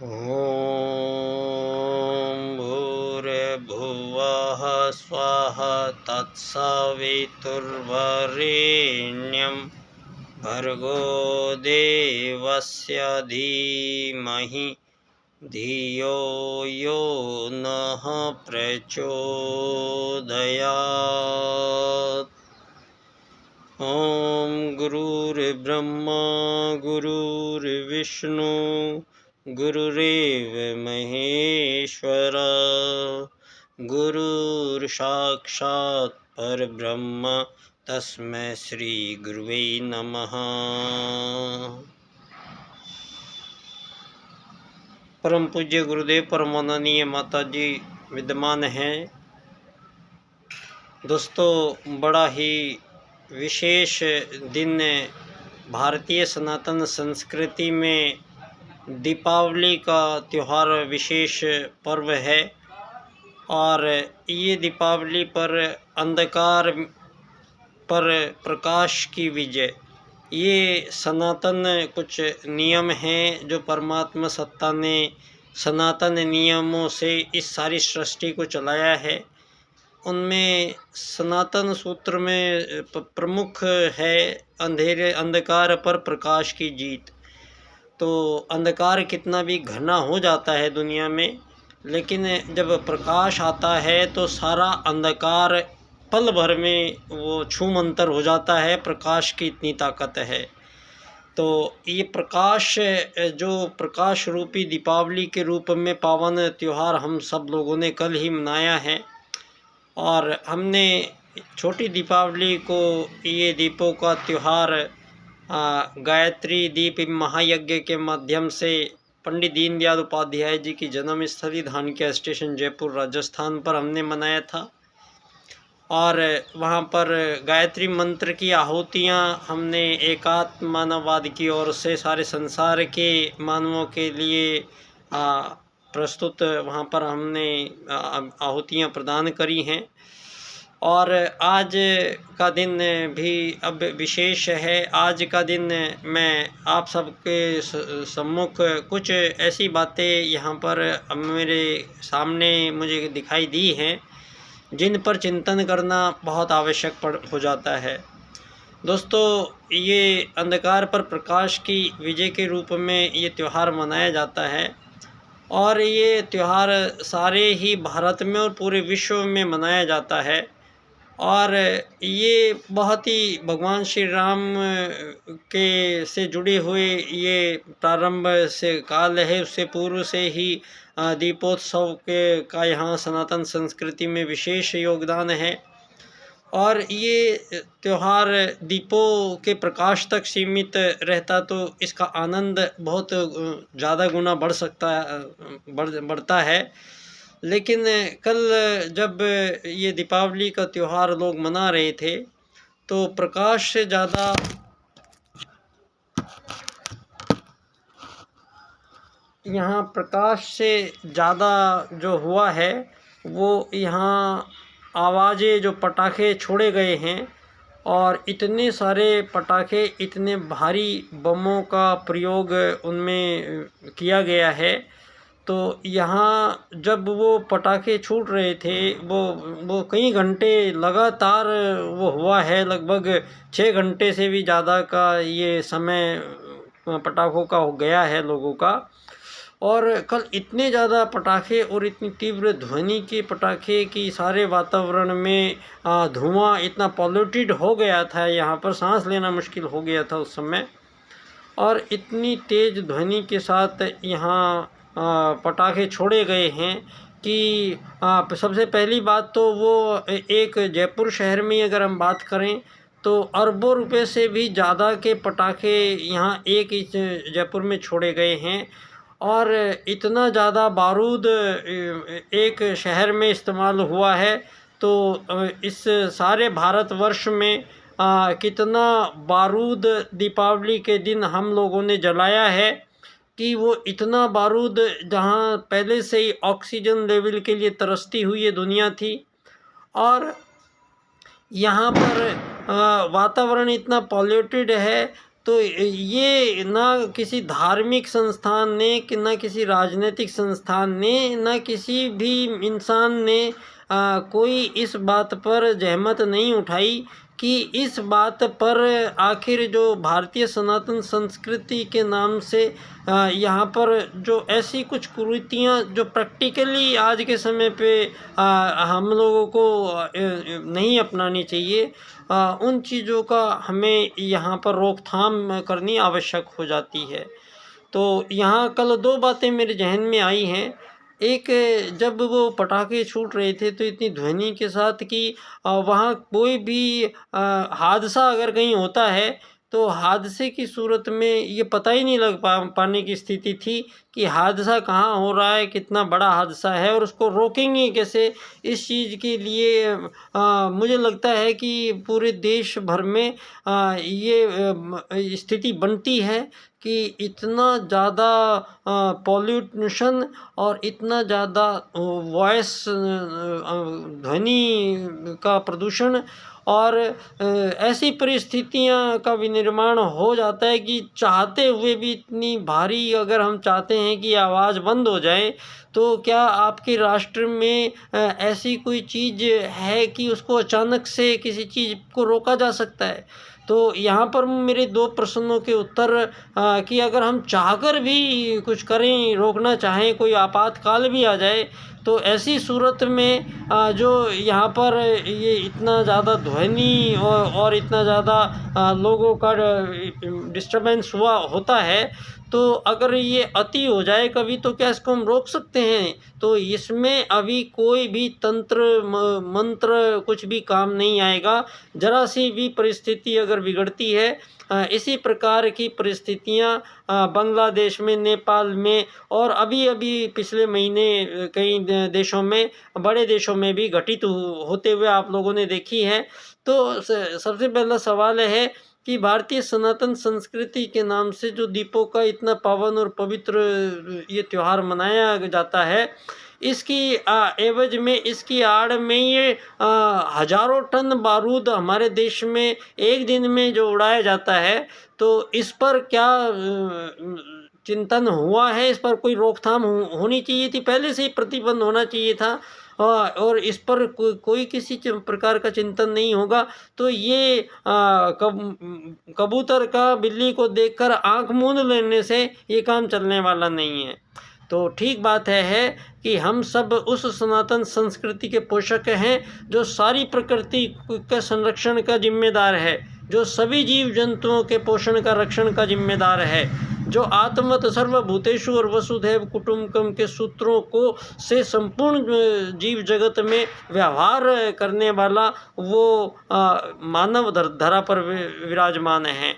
ॐ भूर्भुवः स्वः तत्सवितुर्वरेण्यं भर्गो देवस्य धीमहि धियो यो नः प्रचोदयात्। ॐ गुरुर्ब्रह्मा गुरुर्विष्णु गुरुरेव महेश्वर गुरुर्साक्षात् परब्रह्म तस्मै श्री गुरुवे नमः। परम पूज्य गुरुदेव परमाननीय माता जी विद्यमान हैं। दोस्तों, बड़ा ही विशेष दिन भारतीय सनातन संस्कृति में दीपावली का त्यौहार विशेष पर्व है और ये दीपावली पर अंधकार पर प्रकाश की विजय, ये सनातन कुछ नियम हैं जो परमात्मा सत्ता ने सनातन नियमों से इस सारी सृष्टि को चलाया है। उनमें सनातन सूत्र में प्रमुख है अंधकार पर प्रकाश की जीत। तो अंधकार कितना भी घना हो जाता है दुनिया में, लेकिन जब प्रकाश आता है तो सारा अंधकार पल भर में वो छूमंतर हो जाता है। प्रकाश की इतनी ताकत है। तो ये प्रकाश, जो प्रकाश रूपी दीपावली के रूप में पावन त्यौहार हम सब लोगों ने कल ही मनाया है और हमने छोटी दीपावली को ये दीपों का त्यौहार गायत्री दीप महायज्ञ के माध्यम से पंडित दीनदयाल उपाध्याय जी की जन्मस्थली धानक्या स्टेशन जयपुर राजस्थान पर हमने मनाया था और वहाँ पर गायत्री मंत्र की आहुतियाँ हमने एकात्म मानववाद की ओर से सारे संसार के मानवों के लिए प्रस्तुत वहाँ पर हमने आहुतियाँ प्रदान करी हैं। और आज का दिन भी अब विशेष है। आज का दिन मैं आप सबके सम्मुख कुछ ऐसी बातें यहाँ पर मेरे सामने मुझे दिखाई दी हैं जिन पर चिंतन करना बहुत आवश्यक हो जाता है। दोस्तों, ये अंधकार पर प्रकाश की विजय के रूप में ये त्यौहार मनाया जाता है और ये त्यौहार सारे ही भारत में और पूरे विश्व में मनाया जाता है और ये बहुत ही भगवान श्री राम के से जुड़े हुए ये प्रारंभ से काल है। उससे पूर्व से ही दीपोत्सव का यहाँ सनातन संस्कृति में विशेष योगदान है और ये त्यौहार दीपों के प्रकाश तक सीमित रहता तो इसका आनंद बहुत ज़्यादा गुना बढ़ता है। लेकिन कल जब ये दीपावली का त्यौहार लोग मना रहे थे तो प्रकाश से ज़्यादा यहाँ प्रकाश से ज़्यादा जो हुआ है वो यहाँ आवाज़ें, जो पटाखे छोड़े गए हैं और इतने सारे पटाखे, इतने भारी बमों का प्रयोग उनमें किया गया है। तो यहाँ जब वो पटाखे छूट रहे थे वो कई घंटे लगातार वो हुआ है। लगभग 6 घंटे से भी ज़्यादा का ये समय पटाखों का हो गया है लोगों का। और कल इतने ज़्यादा पटाखे और इतनी तीव्र ध्वनि के पटाखे कि सारे वातावरण में धुआं इतना पॉल्यूटेड हो गया था, यहाँ पर सांस लेना मुश्किल हो गया था उस समय। और इतनी तेज़ ध्वनि के साथ यहाँ पटाखे छोड़े गए हैं कि सबसे पहली बात तो वो एक जयपुर शहर में अगर हम बात करें तो अरबों रुपए से भी ज़्यादा के पटाखे यहाँ एक ही जयपुर में छोड़े गए हैं और इतना ज़्यादा बारूद एक शहर में इस्तेमाल हुआ है। तो इस सारे भारतवर्ष में कितना बारूद दीपावली के दिन हम लोगों ने जलाया है कि वो इतना बारूद, जहाँ पहले से ही ऑक्सीजन लेवल के लिए तरसती हुई ये दुनिया थी और यहाँ पर वातावरण इतना पॉल्यूटेड है तो ये ना किसी धार्मिक संस्थान ने कि ना किसी राजनीतिक संस्थान ने ना किसी भी इंसान ने कोई इस बात पर जहमत नहीं उठाई कि इस बात पर आखिर जो भारतीय सनातन संस्कृति के नाम से यहाँ पर जो ऐसी कुछ कुरीतियाँ जो प्रैक्टिकली आज के समय पे हम लोगों को नहीं अपनानी चाहिए, उन चीज़ों का हमें यहाँ पर रोकथाम करनी आवश्यक हो जाती है। तो यहाँ कल दो बातें मेरे जहन में आई हैं। एक, जब वो पटाखे छूट रहे थे तो इतनी ध्वनि के साथ कि वहाँ कोई भी हादसा अगर कहीं होता है तो हादसे की सूरत में ये पता ही नहीं लग पाने की स्थिति थी कि हादसा कहाँ हो रहा है, कितना बड़ा हादसा है और उसको रोकेंगे कैसे। इस चीज़ के लिए मुझे लगता है कि पूरे देश भर में ये स्थिति बनती है कि इतना ज़्यादा पॉल्यूशन और इतना ज़्यादा वॉइस ध्वनि का प्रदूषण और ऐसी परिस्थितियां का विनिर्माण हो जाता है कि चाहते हुए भी इतनी भारी, अगर हम चाहते हैं कि आवाज़ बंद हो जाए तो क्या आपके राष्ट्र में ऐसी कोई चीज़ है कि उसको अचानक से किसी चीज़ को रोका जा सकता है। तो यहाँ पर मेरे दो प्रश्नों के उत्तर कि अगर हम चाहकर भी कुछ करें, रोकना चाहें, कोई आपातकाल भी आ जाए तो ऐसी सूरत में जो यहाँ पर ये इतना ज़्यादा ध्वनि और इतना ज़्यादा लोगों का डिस्टर्बेंस होता है, तो अगर ये अति हो जाए कभी तो क्या इसको हम रोक सकते हैं। तो इसमें अभी कोई भी तंत्र मंत्र कुछ भी काम नहीं आएगा। ज़रा सी भी परिस्थिति अगर बिगड़ती है, इसी प्रकार की परिस्थितियां बांग्लादेश में, नेपाल में और अभी अभी पिछले महीने कई देशों में, बड़े देशों में भी घटित होते हुए आप लोगों ने देखी है। तो सबसे पहला सवाल है कि भारतीय सनातन संस्कृति के नाम से जो दीपों का इतना पावन और पवित्र ये त्यौहार मनाया जाता है, इसकी एवज में, इसकी आड़ में ये हजारों टन बारूद हमारे देश में एक दिन में जो उड़ाया जाता है, तो इस पर क्या चिंतन हुआ है? इस पर कोई रोकथाम होनी चाहिए थी, पहले से ही प्रतिबंध होना चाहिए था और इस पर कोई किसी प्रकार का चिंतन नहीं होगा तो ये कबूतर का बिल्ली को देखकर आंख मूंद लेने से ये काम चलने वाला नहीं है। तो ठीक बात है कि हम सब उस सनातन संस्कृति के पोषक हैं जो सारी प्रकृति के संरक्षण का जिम्मेदार है, जो सभी जीव जंतुओं के पोषण का, रक्षण का जिम्मेदार है, जो आत्मत सर्वभूतेषु और वसुधैव कुटुम्बकम के सूत्रों को से संपूर्ण जीव जगत में व्यवहार करने वाला वो मानव धरा पर विराजमान है।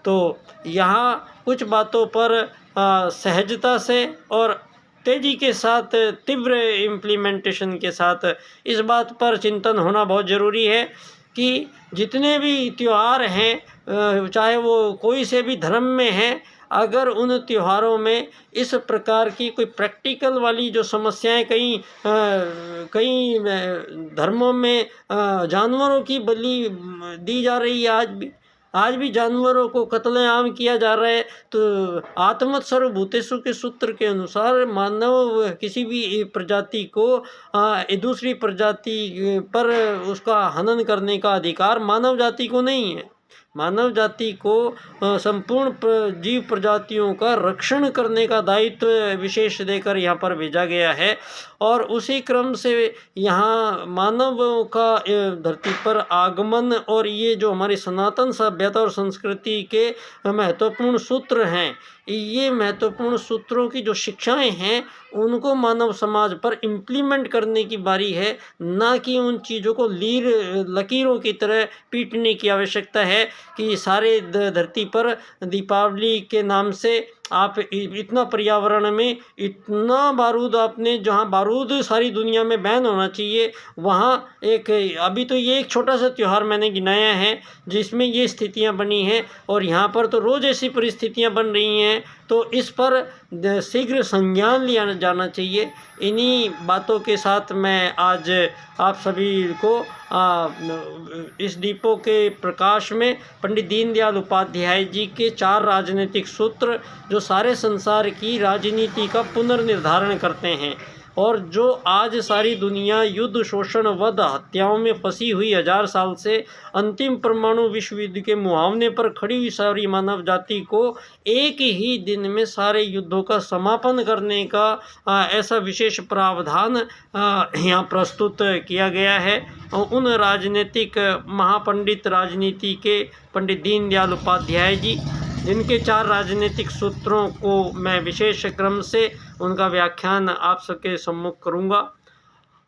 तो यहाँ कुछ बातों पर सहजता से और तेज़ी के साथ, तीव्र इम्प्लीमेंटेशन के साथ इस बात पर चिंतन होना बहुत ज़रूरी है कि जितने भी त्यौहार हैं, चाहे वो कोई से भी धर्म में हैं, अगर उन त्योहारों में इस प्रकार की कोई प्रैक्टिकल वाली जो समस्याएं, कई धर्मों में जानवरों की बलि दी जा रही है, आज भी जानवरों को कत्लेआम किया जा रहा है। तो आत्मत सर्वभूतेषु के सूत्र के अनुसार मानव किसी भी प्रजाति को दूसरी प्रजाति पर उसका हनन करने का अधिकार मानव जाति को नहीं है। मानव जाति को संपूर्ण जीव प्रजातियों का रक्षण करने का दायित्व विशेष देकर यहाँ पर भेजा गया है और उसी क्रम से यहाँ मानवों का धरती पर आगमन और ये जो हमारी सनातन सभ्यता और संस्कृति के महत्वपूर्ण सूत्र हैं, ये महत्वपूर्ण सूत्रों की जो शिक्षाएं हैं उनको मानव समाज पर इम्प्लीमेंट करने की बारी है, ना कि उन चीज़ों को लकीरों की तरह पीटने की आवश्यकता है कि सारे धरती पर दीपावली के नाम से आप इतना पर्यावरण में इतना बारूद आपने, जहाँ बारूद सारी दुनिया में बैन होना चाहिए, वहाँ एक अभी तो ये एक छोटा सा त्यौहार मैंने गिनाया है जिसमें ये स्थितियाँ बनी हैं, और यहाँ पर तो रोज़ ऐसी परिस्थितियाँ बन रही हैं। तो इस पर शीघ्र संज्ञान लिया जाना चाहिए। इन्हीं बातों के साथ मैं आज आप सभी को इस दीपों के प्रकाश में पंडित दीनदयाल उपाध्याय जी के 4 राजनीतिक सूत्र जो सारे संसार की राजनीति का पुनर्निर्धारण करते हैं, और जो आज सारी दुनिया युद्ध, शोषण, वध, हत्याओं में फंसी हुई 1000 साल से अंतिम परमाणु विश्व युद्ध के मुहावने पर खड़ी हुई सारी मानव जाति को एक ही दिन में सारे युद्धों का समापन करने का ऐसा विशेष प्रावधान यहाँ प्रस्तुत किया गया है। और उन राजनीतिक महापंडित राजनीति के पंडित दीनदयाल उपाध्याय जी, जिनके 4 राजनीतिक सूत्रों को मैं विशेष क्रम से उनका व्याख्यान आप सबके सम्मुख करूंगा।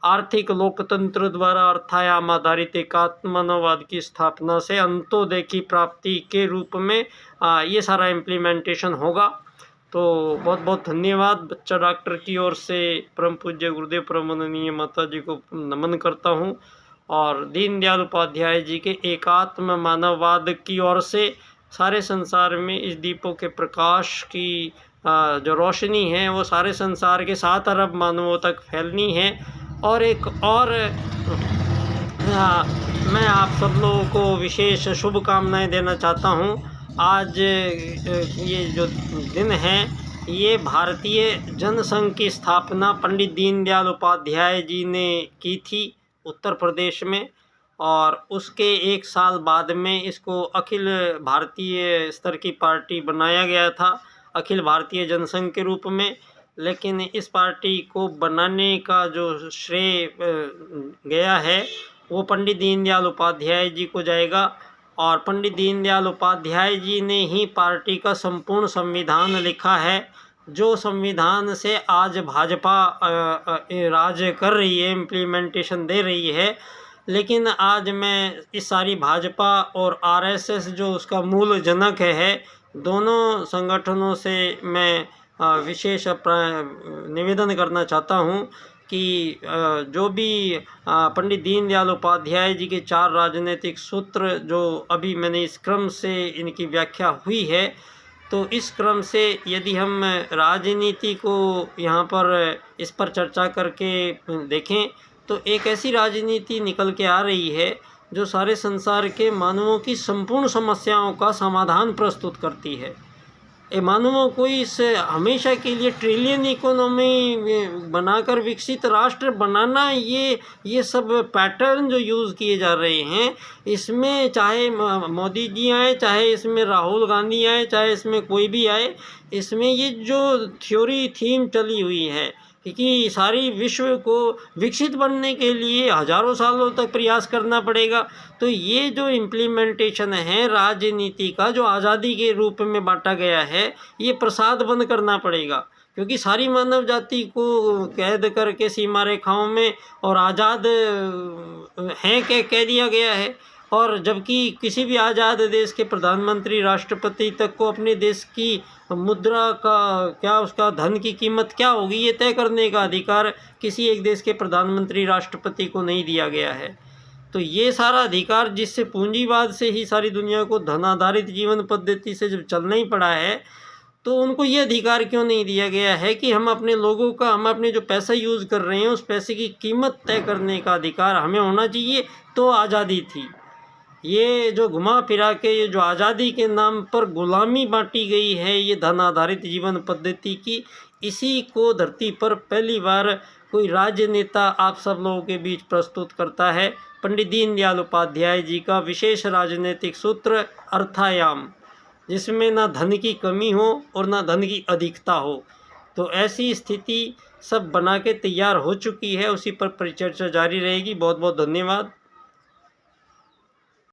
आर्थिक लोकतंत्र द्वारा अर्थायाम आधारित एकात्म मानववाद की स्थापना से अंत्योदय की प्राप्ति के रूप में ये सारा इम्प्लीमेंटेशन होगा। तो बहुत बहुत धन्यवाद। बच्चा डॉक्टर की ओर से परम पूज्य गुरुदेव परमानंदीय माता जी को नमन करता हूँ, और दीनदयाल उपाध्याय जी के एकात्म मानववाद की ओर से सारे संसार में इस दीपों के प्रकाश की जो रोशनी है वो सारे संसार के 7 अरब मानवों तक फैलनी है। और एक और मैं आप सब लोगों को विशेष शुभकामनाएं देना चाहता हूं। आज ये जो दिन है, ये भारतीय जनसंघ की स्थापना पंडित दीनदयाल उपाध्याय जी ने की थी उत्तर प्रदेश में, और उसके 1 साल बाद में इसको अखिल भारतीय स्तर की पार्टी बनाया गया था, अखिल भारतीय जनसंघ के रूप में। लेकिन इस पार्टी को बनाने का जो श्रेय गया है वो पंडित दीनदयाल उपाध्याय जी को जाएगा, और पंडित दीनदयाल उपाध्याय जी ने ही पार्टी का संपूर्ण संविधान लिखा है, जो संविधान से आज भाजपा राज कर रही है, इम्प्लीमेंटेशन दे रही है। लेकिन आज मैं इस सारी भाजपा और आरएसएस जो उसका मूल जनक है, दोनों संगठनों से मैं विशेष निवेदन करना चाहता हूँ कि जो भी पंडित दीनदयाल उपाध्याय जी के 4 राजनीतिक सूत्र जो अभी मैंने इस क्रम से इनकी व्याख्या हुई है, तो इस क्रम से यदि हम राजनीति को यहाँ पर इस पर चर्चा करके देखें तो एक ऐसी राजनीति निकल के आ रही है जो सारे संसार के मानवों की संपूर्ण समस्याओं का समाधान प्रस्तुत करती है। ये मानवों को इस हमेशा के लिए ट्रिलियन इकोनॉमी बनाकर विकसित राष्ट्र बनाना, ये सब पैटर्न जो यूज़ किए जा रहे हैं, इसमें चाहे मोदी जी आए, चाहे इसमें राहुल गांधी आए, चाहे इसमें कोई भी आए, इसमें ये जो थ्योरी थीम चली हुई है कि सारी विश्व को विकसित बनने के लिए हज़ारों सालों तक प्रयास करना पड़ेगा। तो ये जो इम्प्लीमेंटेशन है राजनीति का, जो आज़ादी के रूप में बांटा गया है, ये प्रसाद बंद करना पड़ेगा, क्योंकि सारी मानव जाति को कैद करके सीमा रेखाओं में और आज़ाद हैं कह दिया गया है। और जबकि किसी भी आज़ाद देश के प्रधानमंत्री, राष्ट्रपति तक को अपने देश की मुद्रा का क्या, उसका धन की कीमत क्या होगी, ये तय करने का अधिकार किसी एक देश के प्रधानमंत्री, राष्ट्रपति को नहीं दिया गया है। तो ये सारा अधिकार, जिससे पूंजीवाद से ही सारी दुनिया को धन आधारित जीवन पद्धति से जब चलना ही पड़ा है, तो उनको ये अधिकार क्यों नहीं दिया गया है कि हम अपने लोगों का, हम अपने जो पैसा यूज़ कर रहे हैं उस पैसे की कीमत तय करने का अधिकार हमें होना चाहिए। तो आज़ादी थी। ये जो घुमा फिरा के ये जो आज़ादी के नाम पर गुलामी बांटी गई है, ये धन आधारित जीवन पद्धति की, इसी को धरती पर पहली बार कोई राजनेता आप सब लोगों के बीच प्रस्तुत करता है। पंडित दीनदयाल उपाध्याय जी का विशेष राजनीतिक सूत्र अर्थायाम, जिसमें ना धन की कमी हो और ना धन की अधिकता हो। तो ऐसी स्थिति सब बना के तैयार हो चुकी है, उसी पर परिचर्चा जारी रहेगी। बहुत बहुत धन्यवाद।